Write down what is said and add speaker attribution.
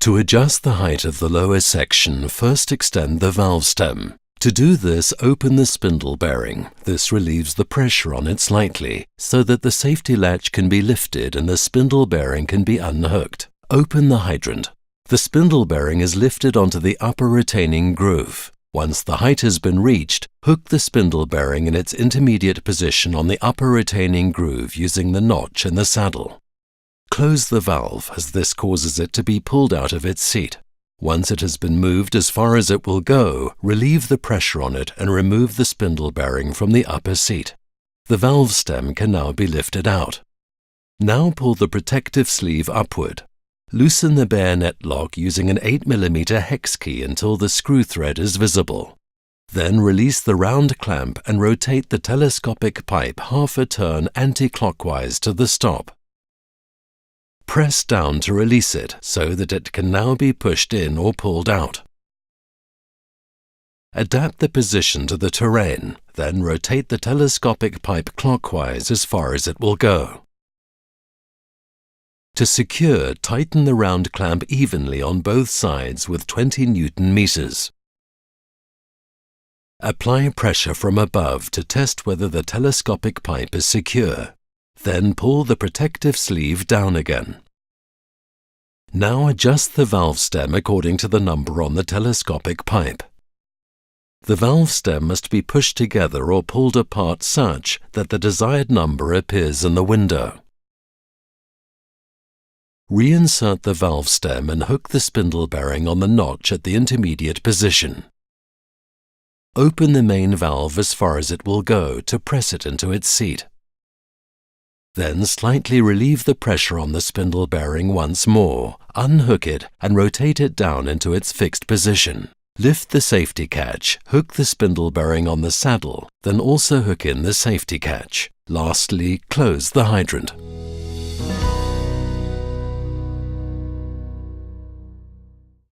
Speaker 1: To adjust the height of the lower section, first extend the valve stem. To do this, open the spindle bearing. This relieves the pressure on it slightly, so that the safety latch can be lifted and the spindle bearing can be unhooked. Open the hydrant. The spindle bearing is lifted onto the upper retaining groove. Once the height has been reached, hook the spindle bearing in its intermediate position on the upper retaining groove using the notch in the saddle. Close the valve, as this causes it to be pulled out of its seat. Once it has been moved as far as it will go, relieve the pressure on it and remove the spindle bearing from the upper seat. The valve stem can now be lifted out. Now pull the protective sleeve upward. Loosen the bayonet lock using an 8mm hex key until the screw thread is visible. Then release the round clamp and rotate the telescopic pipe half a turn anti-clockwise to the stop. Press down to release it so that it can now be pushed in or pulled out. Adapt the position to the terrain, then rotate the telescopic pipe clockwise as far as it will go. To secure, tighten the round clamp evenly on both sides with 20 Newton-meters. Apply pressure from above to test whether the telescopic pipe is secure. Then pull the protective sleeve down again. Now adjust the valve stem according to the number on the telescopic pipe. The valve stem must be pushed together or pulled apart such that the desired number appears in the window. Reinsert the valve stem and hook the spindle bearing on the notch at the intermediate position. Open the main valve as far as it will go to press it into its seat. Then slightly relieve the pressure on the spindle bearing once more, unhook it and rotate it down into its fixed position. Lift the safety catch, hook the spindle bearing on the saddle, then also hook in the safety catch. Lastly, close the hydrant.